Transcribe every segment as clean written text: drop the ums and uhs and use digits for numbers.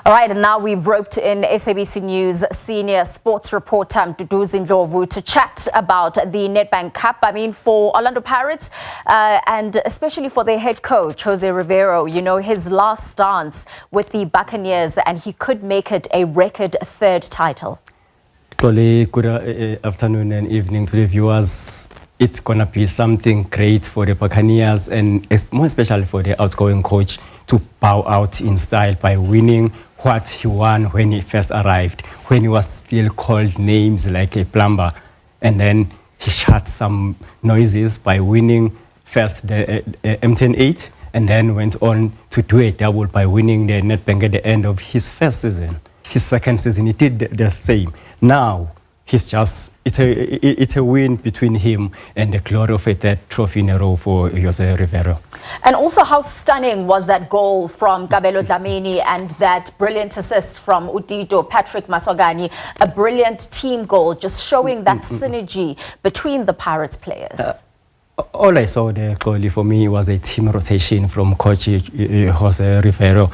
All right, and now we've roped in SABC News senior sports reporter Mduduzi Ndlovu to chat about the Nedbank Cup. I mean, for Orlando Pirates and especially for their head coach, José Riveiro, you know, his last dance with the Buccaneers, and he could make it a record third title. Good afternoon and evening to the viewers. It's going to be something great for the Buccaneers and more especially for the outgoing coach to bow out in style by winning what he won when he first arrived, when he was still called names like a plumber. And then he shut some noises by winning first the M10-8 and then went on to do a double by winning the Nedbank at the end of his first season. His second season, he did the same. Now, it's a win between him and the glory of a third trophy in a row for José Riveiro. And also, how stunning was that goal from Kabelo Dlamini and that brilliant assist from Udito Patrick Masogani, a brilliant team goal, just showing that synergy between the Pirates players. All I saw there, goalie, for me was a team rotation from coach José Riveiro.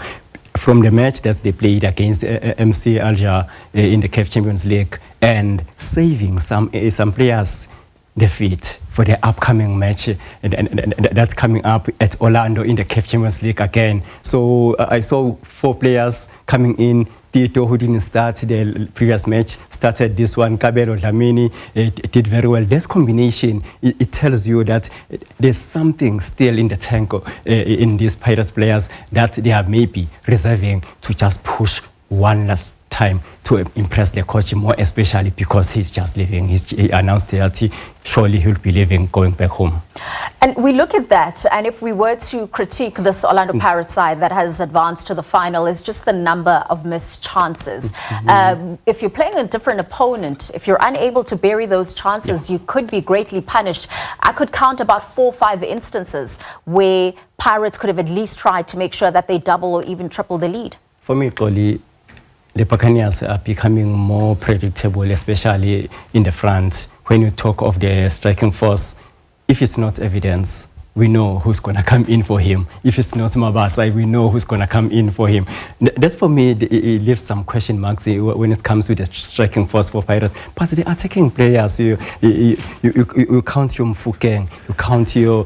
From the match that they played against MC Alger in the CAF Champions League and saving some players defeat for the upcoming match that's coming up at Orlando in the CAF Champions League again. So I saw 4 players coming in. Tito, who didn't start the previous match, started this one. Kabelo Dlamini did very well. This combination, it tells you that there's something still in the tank in these Pirates players that they are maybe reserving to just push one last time to impress the coach, more especially because he's just leaving. He announced that surely he'll be leaving, going back home. And we look at that, and if we were to critique this Orlando Pirates side that has advanced to the final, is just the number of missed chances. If you're playing a different opponent, if you're unable to bury those chances, you could be greatly punished. I could count about 4 or 5 instances where Pirates could have at least tried to make sure that they double or even triple the lead. For me, Koli, the Buccaneers are becoming more predictable, especially in the front. When you talk of the striking force, if it's not evidence, we know who's going to come in for him. If it's not Mabasa, we know who's going to come in for him. That, for me, it leaves some question marks when it comes to the striking force for Pirates. But the attacking players, you count your Mfukeng, you count your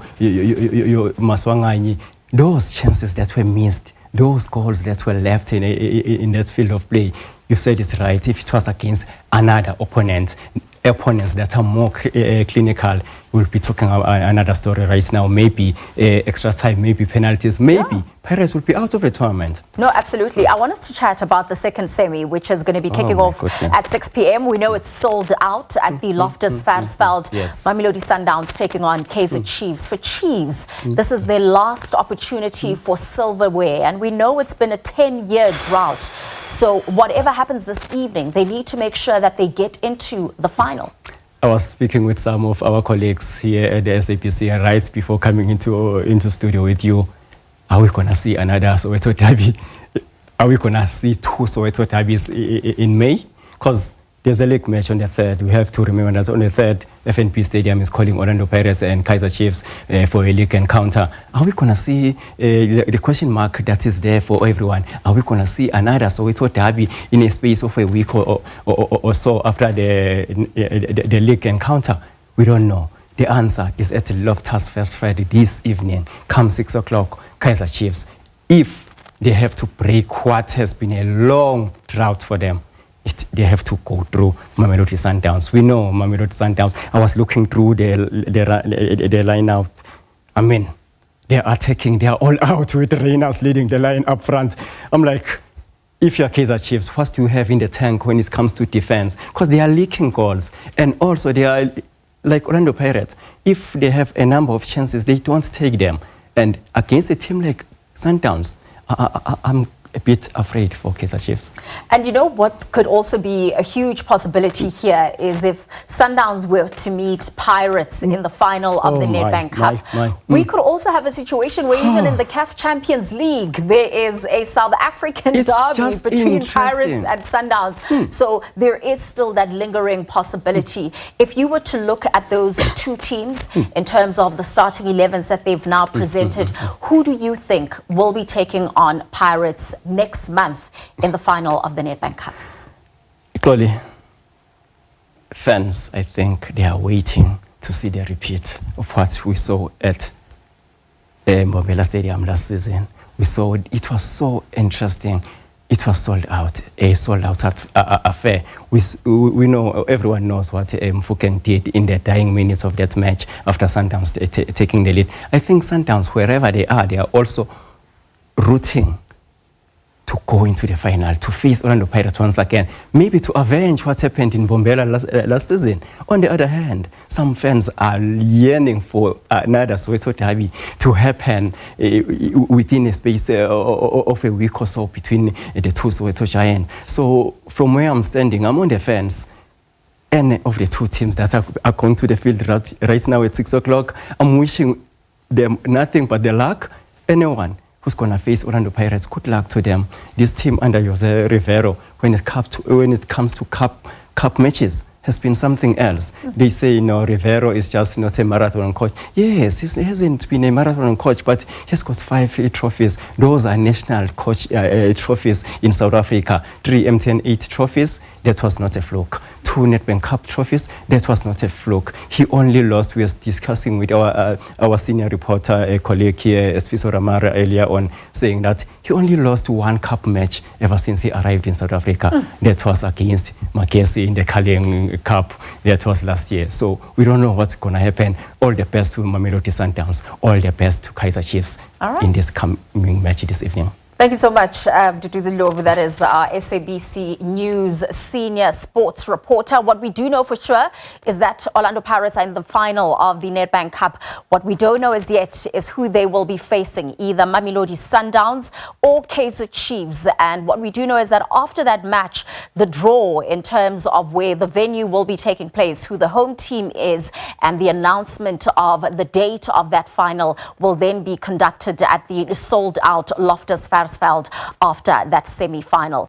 Maswanganyi, those chances that were missed, those goals that were left in that field of play, you said it right. If it was against another opponents that are more clinical, we'll be talking about another story right now. Maybe extra time, maybe penalties, maybe Pirates will be out of the tournament. No, absolutely. I want us to chat about the second semi, which is going to be kicking off at 6 p.m. We know it's sold out at the Loftus Versfeld. Mamelodi Sundowns taking on Kaizer Chiefs. For Chiefs, this is their last opportunity for silverware, and we know it's been a 10-year drought. So whatever happens this evening, they need to make sure that they get into the final. I was speaking with some of our colleagues here at the SABC right before coming into studio with you. Are we going to see another Soweto derby? Are we going to see 2 Soweto derbies in May? Because there's a league match on the 3rd. We have to remember that on the 3rd, FNP Stadium is calling Orlando Pirates and Kaizer Chiefs for a league encounter. Are we going to see the question mark that is there for everyone? Are we going to see another Soweto derby in a space of a week or so after the league encounter? We don't know. The answer is at Loftus Versfeld this evening, come 6 o'clock, Kaizer Chiefs. If they have to break what has been a long drought for them, they have to go through Mamelodi Sundowns. We know Mamelodi Sundowns. I was looking through the line out. I mean, they are attacking. They are all out with Reyners leading the line up front. I'm like, if you're Kaizer Chiefs, what do you have in the tank when it comes to defense? Because they are leaking goals. And also they are like Orlando Pirates. If they have a number of chances, they don't take them. And against a team like Sundowns, I'm a bit afraid for Kaizer Chiefs. And you know what could also be a huge possibility here is if Sundowns were to meet Pirates in the final of the Nedbank Cup. We could also have a situation where even in the CAF Champions League, there is a South African derby between Pirates and Sundowns. So there is still that lingering possibility. If you were to look at those 2 teams in terms of the starting 11s that they've now presented, who do you think will be taking on Pirates next month in the final of the Nedbank Cup? Equally, fans, I think they are waiting to see the repeat of what we saw at Mbombela Stadium last season. We saw it was so interesting. It was sold out, a sold-out affair. We know, everyone knows what Mfukeng did in the dying minutes of that match after Sundowns taking the lead. I think Sundowns, wherever they are also rooting to go into the final, to face Orlando Pirates once again, maybe to avenge what happened in Mbombela last season. On the other hand, some fans are yearning for another Soweto derby to happen within a space of a week or so between the two Soweto Giants. So from where I'm standing, I'm on the fence. Any of the two teams that are going to the field right now at 6 o'clock, I'm wishing them nothing but the luck. Anyone who's going to face Orlando Pirates, good luck to them. This team under José Riveiro, when it comes to cup matches, has been something else. They say, Rivero is just not a marathon coach. Yes, he hasn't been a marathon coach, but he's got 5 trophies. Those are national coach trophies in South Africa. 3 MTN 8 trophies. That was not a fluke. 2 Nedbank Cup trophies. That was not a fluke. He only lost. We were discussing with our senior reporter, colleague here, Esfiso Ramara, earlier on, saying that he only lost 1 cup match ever since he arrived in South Africa. That was against Magesi in the Kaleng Cup. That was last year. So we don't know what's going to happen. All the best to Mamelodi Sundowns. All the best to Kaizer Chiefs in this coming match this evening. Thank you so much, Mduduzi Ndlovu. That is our SABC News senior sports reporter. What we do know for sure is that Orlando Pirates are in the final of the Nedbank Cup. What we don't know as yet is who they will be facing, either Mamelodi Sundowns or Kaizer Chiefs. And what we do know is that after that match, the draw in terms of where the venue will be taking place, who the home team is, and the announcement of the date of that final will then be conducted at the sold-out Loftus Versfeld after that semi-final.